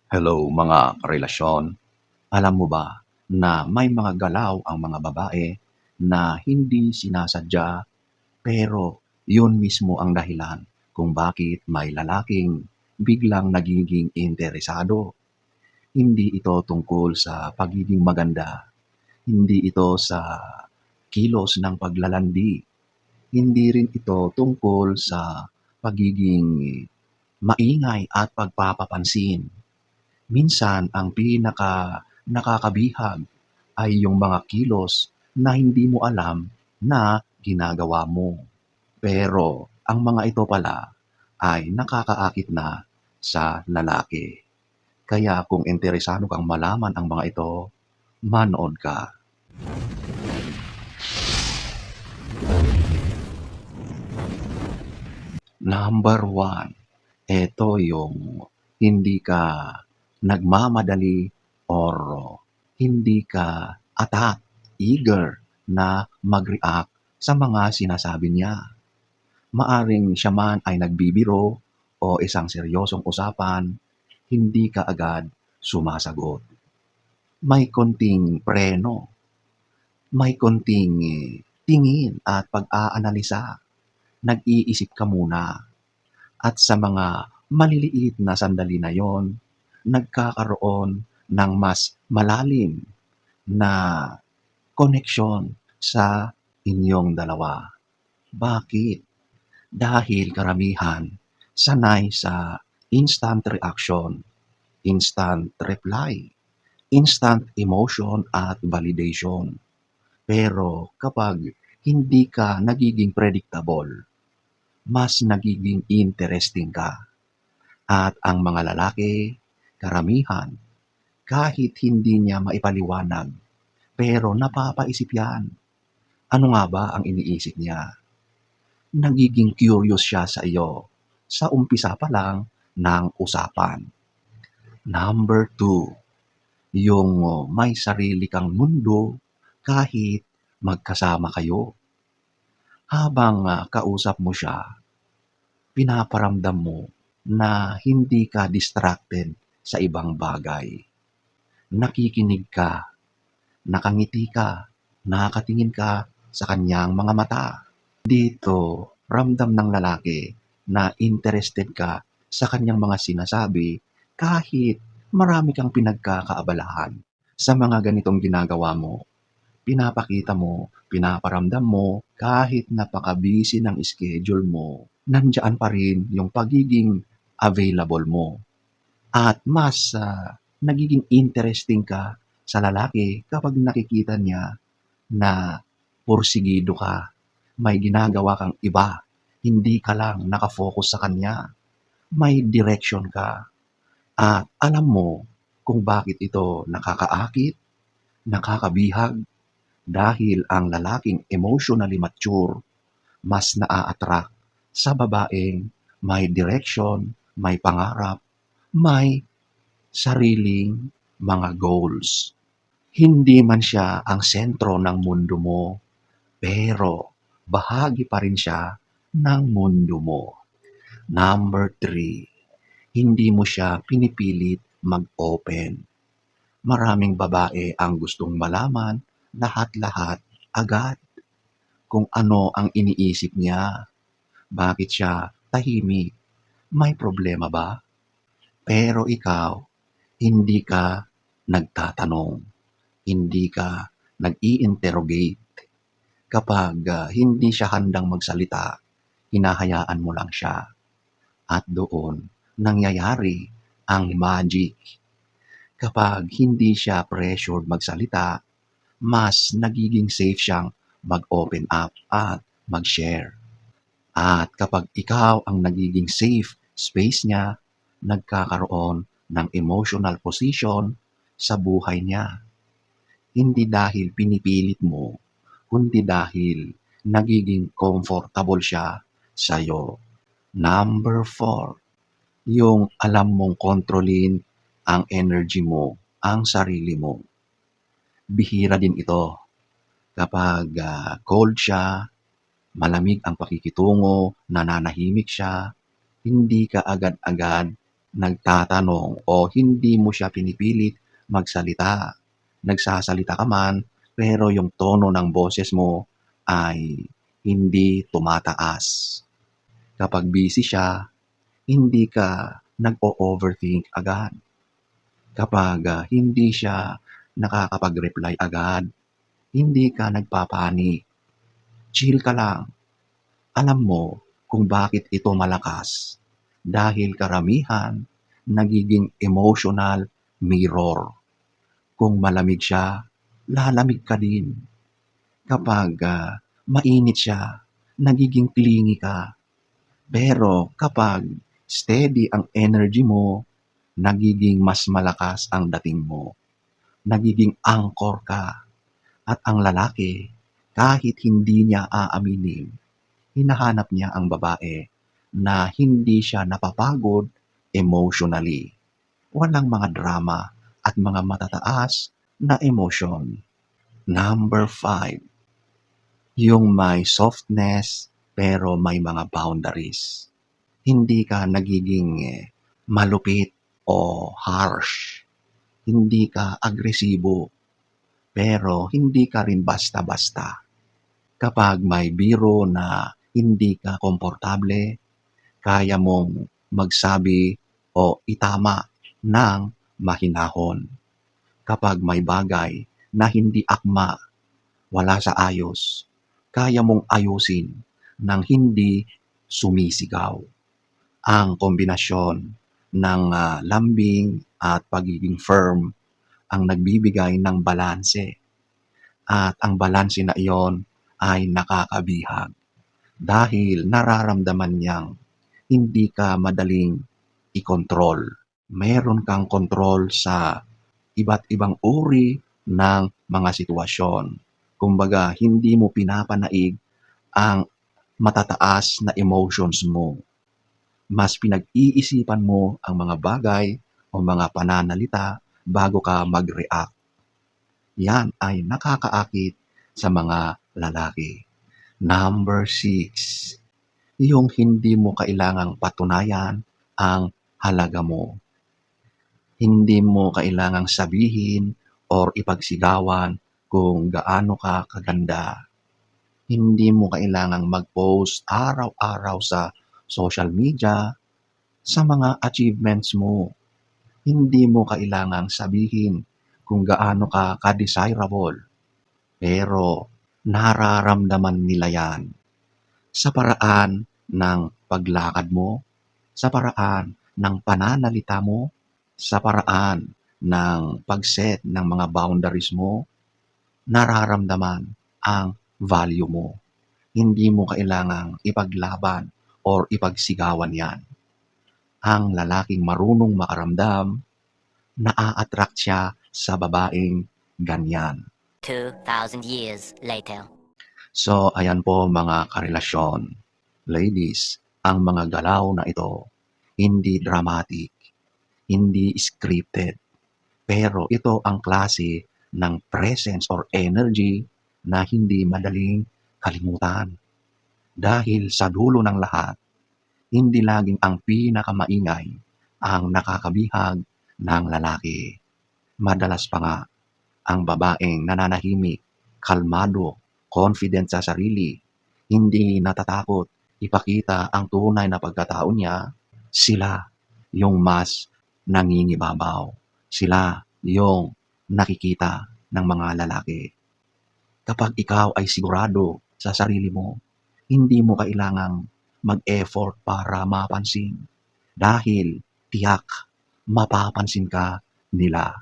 Hello mga karelasyon. Alam mo ba na may mga galaw ang mga babae na hindi sinasadya pero yun mismo ang dahilan kung bakit may lalaking biglang nagiging interesado. Hindi ito tungkol sa pagiging maganda, hindi ito sa kilos ng paglalandi, hindi rin ito tungkol sa pagiging maingay at pagpapapansin. Minsan ang pinaka nakakabihag ay yung mga kilos na hindi mo alam na ginagawa mo. Pero ang mga ito pala ay nakakaakit na sa lalaki. Kaya kung interesado kang malaman ang mga ito, manood ka. Number one, ito yung hindi ka nagmamadali or hindi ka atat, eager na mag-react sa mga sinasabi niya. Maaring siya man ay nagbibiro o isang seryosong usapan, hindi ka agad sumasagot. May konting preno, may konting tingin at pag-aanalisa. Nag-iisip ka muna. At sa mga maliliit na sandali na yon, nagkakaroon ng mas malalim na koneksyon sa inyong dalawa. Bakit? Dahil karamihan sanay sa instant reaction, instant reply, instant emotion at validation. Pero kapag hindi ka nagiging predictable, mas nagiging interesting ka. At ang mga lalaki, karamihan, kahit hindi niya maipaliwanag, pero napapaisip yan. Ano nga ba ang iniisip niya? Nagiging curious siya sa iyo sa umpisa pa lang ng usapan. Number two, yung may sarili kang mundo kahit magkasama kayo. Habang kausap mo siya, pinaparamdam mo na hindi ka distracted sa ibang bagay. Nakikinig ka, nakangiti ka, nakatingin ka sa kanyang mga mata. Dito, ramdam ng lalaki na interested ka sa kanyang mga sinasabi kahit marami kang pinagkakaabalahan. Sa mga ganitong ginagawa mo, pinapakita mo, pinaparamdam mo, kahit napaka-busy ng schedule mo, nandiyan pa rin yung pagiging available mo. At mas nagiging interesting ka sa lalaki kapag nakikita niya na porsigido ka, may ginagawa kang iba, hindi ka lang nakafocus sa kanya, may direction ka, at alam mo kung bakit ito nakakaakit, nakakabihag, dahil ang lalaking emotionally mature mas naa-attract sa babaeng may direction, may pangarap, may sariling mga goals. Hindi man siya ang sentro ng mundo mo, pero bahagi pa rin siya ng mundo mo. Number three, hindi mo siya pinipilit mag-open. Maraming babae ang gustong malaman lahat-lahat agad kung ano ang iniisip niya, bakit siya tahimik, may problema ba? Pero ikaw, hindi ka nagtatanong, hindi ka nag-i-interrogate. Kapag hindi siya handang magsalita, hinahayaan mo lang siya. At doon, nangyayari ang magic. Kapag hindi siya pressured magsalita, mas nagiging safe siyang mag-open up at mag-share. At kapag ikaw ang nagiging safe space niya, nagkakaroon ng emotional position sa buhay niya. Hindi dahil pinipilit mo, kundi dahil nagiging comfortable siya sa'yo. Number four, yung alam mong kontrolin ang energy mo, ang sarili mo. Bihira din ito kapag cold siya, malamig ang pakikitungo, nananahimik siya, hindi ka agad-agad nagtatanong o hindi mo siya pinipilit magsalita. Nagsasalita ka man, pero yung tono ng boses mo ay hindi tumataas. Kapag busy siya, hindi ka nag-o-overthink agad. Kapag hindi siya nakakapag-reply agad, hindi ka nagpapanik. Chill ka lang. Alam mo kung bakit ito malakas. Dahil karamihan nagiging emotional mirror. Kung malamig siya, lalamig ka din. Kapag mainit siya, nagiging clingy ka. Pero kapag steady ang energy mo, nagiging mas malakas ang dating mo. Nagiging anchor ka. At ang lalaki, kahit hindi niya aaminin, hinahanap niya ang babae na hindi siya napapagod emotionally. Walang mga drama at mga matataas na emotion. Number 5, yung may softness pero may mga boundaries. Hindi ka nagiging malupit o harsh. Hindi ka agresibo, pero hindi ka rin basta-basta. Kapag may biro na hindi ka komportable, kaya mong magsabi o itama ng mahinahon. Kapag may bagay na hindi akma, wala sa ayos, kaya mong ayusin ng hindi sumisigaw. Ang kombinasyon ng lambing at pagiging firm ang nagbibigay ng balanse. At ang balanse na iyon ay nakakabihag dahil nararamdaman niyang hindi ka madaling i-control. Meron kang kontrol sa iba't ibang uri ng mga sitwasyon. Kumbaga, hindi mo pinapanaig ang matataas na emotions mo. Mas pinag-iisipan mo ang mga bagay o mga pananalita bago ka mag-react. Yan ay nakakaakit sa mga lalaki. Number 6, yung hindi mo kailangang patunayan ang halaga mo. Hindi mo kailangang sabihin or ipagsigawan kung gaano ka kaganda. Hindi mo kailangang mag-post araw-araw sa social media sa mga achievements mo. Hindi mo kailangang sabihin kung gaano ka ka-desirable. Pero nararamdaman nila yan sa paraan ng paglakad mo, sa paraan ng pananalita mo, sa paraan ng pag-set ng mga boundaries mo, nararamdaman ang value mo. Hindi mo kailangang ipaglaban or ipagsigawan yan. Ang lalaking marunong makaramdam, naa-attract siya sa babaeng ganyan. 2,000 years later. So, ayan po mga karelasyon. Ladies, ang mga galaw na ito, hindi dramatic, hindi scripted, pero ito ang klase ng presence or energy na hindi madaling kalimutan. Dahil sa dulo ng lahat, hindi laging ang pinakamaingay ang nakakabihag ng lalaki. Madalas pa nga, ang babaeng nananahimik, kalmado, confident sa sarili, hindi natatakot ipakita ang tunay na pagkatao niya, sila yung mas nangingibabaw. Sila yung nakikita ng mga lalaki. Kapag ikaw ay sigurado sa sarili mo, hindi mo kailangang mag-effort para mapansin. Dahil tiyak, mapapansin ka nila.